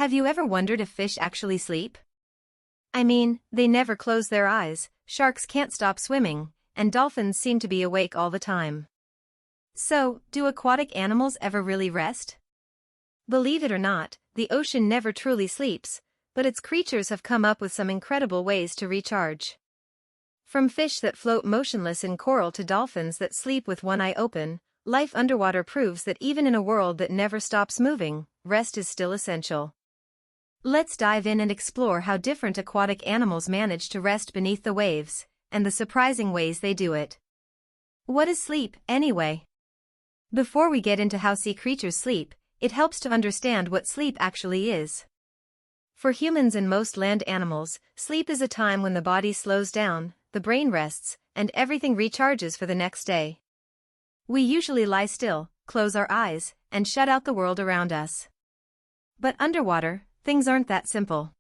Have you ever wondered if fish actually sleep? I mean, they never close their eyes, sharks can't stop swimming, and dolphins seem to be awake all the time. So, do aquatic animals ever really rest? Believe it or not, the ocean never truly sleeps, but its creatures have come up with some incredible ways to recharge. From fish that float motionless in coral to dolphins that sleep with one eye open, life underwater proves that even in a world that never stops moving, rest is still essential. Let's dive in and explore how different aquatic animals manage to rest beneath the waves, and the surprising ways they do it. What is sleep, anyway? Before we get into how sea creatures sleep, it helps to understand what sleep actually is. For humans and most land animals, sleep is a time when the body slows down, the brain rests, and everything recharges for the next day. We usually lie still, close our eyes, and shut out the world around us. But underwater, things aren't that simple.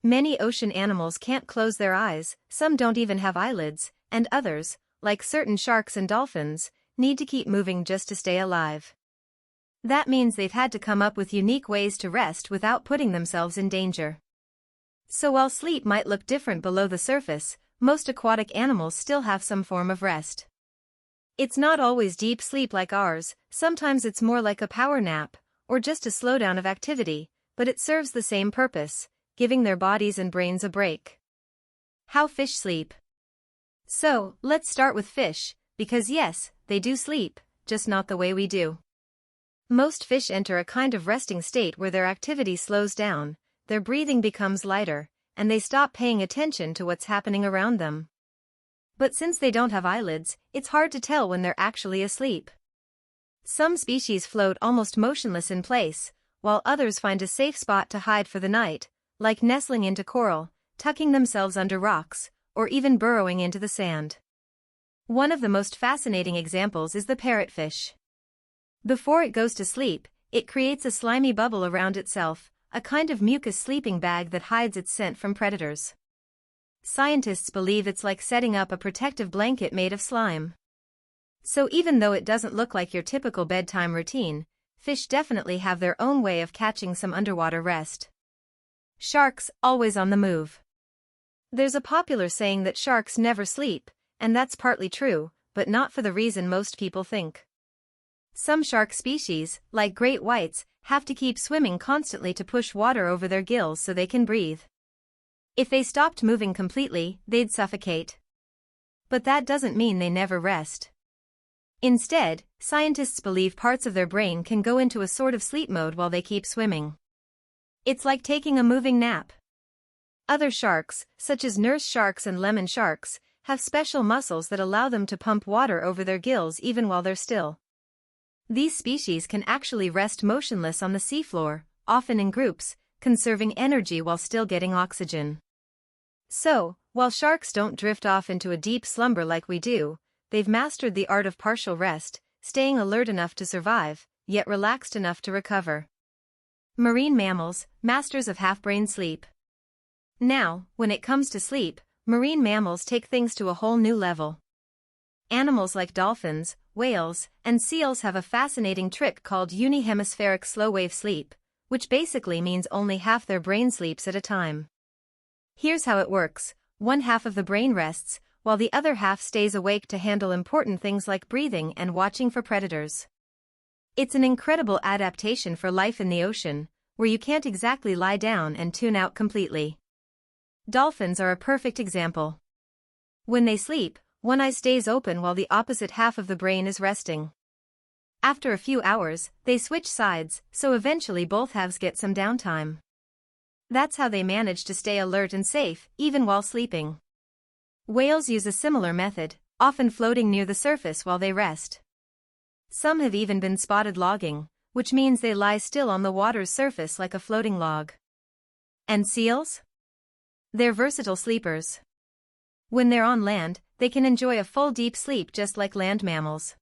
Many ocean animals can't close their eyes, some don't even have eyelids, and others, like certain sharks and dolphins, need to keep moving just to stay alive. That means they've had to come up with unique ways to rest without putting themselves in danger. So while sleep might look different below the surface, most aquatic animals still have some form of rest. It's not always deep sleep like ours, sometimes it's more like a power nap, or just a slowdown of activity, but it serves the same purpose, giving their bodies and brains a break. How fish sleep. So, let's start with fish, because yes, they do sleep, just not the way we do. Most fish enter a kind of resting state where their activity slows down, their breathing becomes lighter, and they stop paying attention to what's happening around them. But since they don't have eyelids, it's hard to tell when they're actually asleep. Some species float almost motionless in place, while others find a safe spot to hide for the night, like nestling into coral, tucking themselves under rocks, or even burrowing into the sand. One of the most fascinating examples is the parrotfish. Before it goes to sleep, it creates a slimy bubble around itself, a kind of mucus sleeping bag that hides its scent from predators. Scientists believe it's like setting up a protective blanket made of slime. So even though it doesn't look like your typical bedtime routine, fish definitely have their own way of catching some underwater rest. Sharks, always on the move. There's a popular saying that sharks never sleep, and that's partly true, but not for the reason most people think. Some shark species, like great whites, have to keep swimming constantly to push water over their gills so they can breathe. If they stopped moving completely, they'd suffocate. But that doesn't mean they never rest. Instead, scientists believe parts of their brain can go into a sort of sleep mode while they keep swimming. It's like taking a moving nap. Other sharks, such as nurse sharks and lemon sharks, have special muscles that allow them to pump water over their gills even while they're still. These species can actually rest motionless on the seafloor, often in groups, conserving energy while still getting oxygen. So, while sharks don't drift off into a deep slumber like we do, they've mastered the art of partial rest, staying alert enough to survive, yet relaxed enough to recover. Marine mammals, masters of half-brain sleep. Now, when it comes to sleep, marine mammals take things to a whole new level. Animals like dolphins, whales, and seals have a fascinating trick called unihemispheric slow-wave sleep, which basically means only half their brain sleeps at a time. Here's how it works: one half of the brain rests, while the other half stays awake to handle important things like breathing and watching for predators. It's an incredible adaptation for life in the ocean, where you can't exactly lie down and tune out completely. Dolphins are a perfect example. When they sleep, one eye stays open while the opposite half of the brain is resting. After a few hours, they switch sides, so eventually both halves get some downtime. That's how they manage to stay alert and safe, even while sleeping. Whales use a similar method, often floating near the surface while they rest. Some have even been spotted logging, which means they lie still on the water's surface like a floating log. And seals? They're versatile sleepers. When they're on land, they can enjoy a full deep sleep just like land mammals.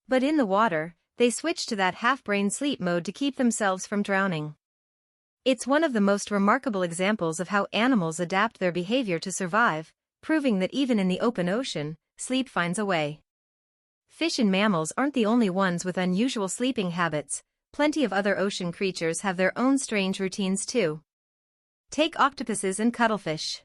But in the water, they switch to that half-brain sleep mode to keep themselves from drowning. It's one of the most remarkable examples of how animals adapt their behavior to survive, proving that even in the open ocean, sleep finds a way. Fish and mammals aren't the only ones with unusual sleeping habits. plenty of other ocean creatures have their own strange routines too. Take octopuses and cuttlefish.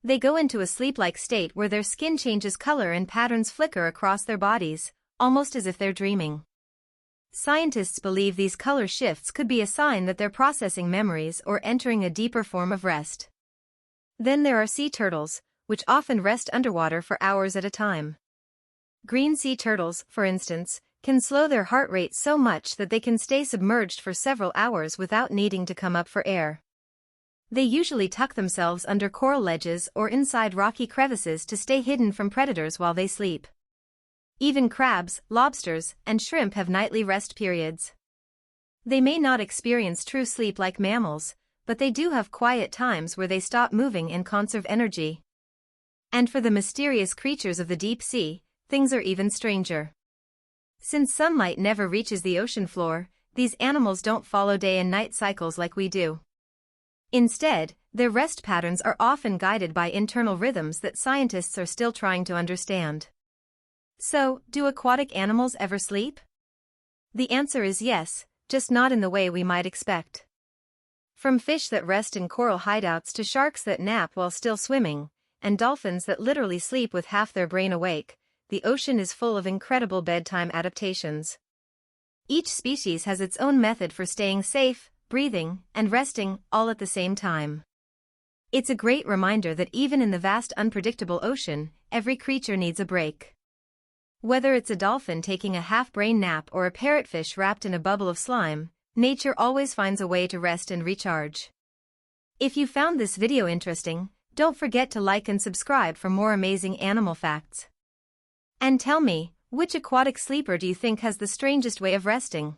They go into a sleep-like state where their skin changes color and patterns flicker across their bodies, almost as if they're dreaming. Scientists believe these color shifts could be a sign that they're processing memories or entering a deeper form of rest. Then there are sea turtles, which often rest underwater for hours at a time. Green sea turtles, for instance, can slow their heart rate so much that they can stay submerged for several hours without needing to come up for air. They usually tuck themselves under coral ledges or inside rocky crevices to stay hidden from predators while they sleep. Even crabs, lobsters, and shrimp have nightly rest periods. They may not experience true sleep like mammals, but they do have quiet times where they stop moving and conserve energy. And for the mysterious creatures of the deep sea, things are even stranger. Since sunlight never reaches the ocean floor, these animals don't follow day and night cycles like we do. Instead, their rest patterns are often guided by internal rhythms that scientists are still trying to understand. So, do aquatic animals ever sleep? The answer is yes, just not in the way we might expect. From fish that rest in coral hideouts to sharks that nap while still swimming, and dolphins that literally sleep with half their brain awake, the ocean is full of incredible bedtime adaptations. Each species has its own method for staying safe, breathing, and resting, all at the same time. It's a great reminder that even in the vast unpredictable ocean, every creature needs a break. Whether it's a dolphin taking a half-brain nap or a parrotfish wrapped in a bubble of slime, nature always finds a way to rest and recharge. If you found this video interesting, don't forget to like and subscribe for more amazing animal facts. And tell me, which aquatic sleeper do you think has the strangest way of resting?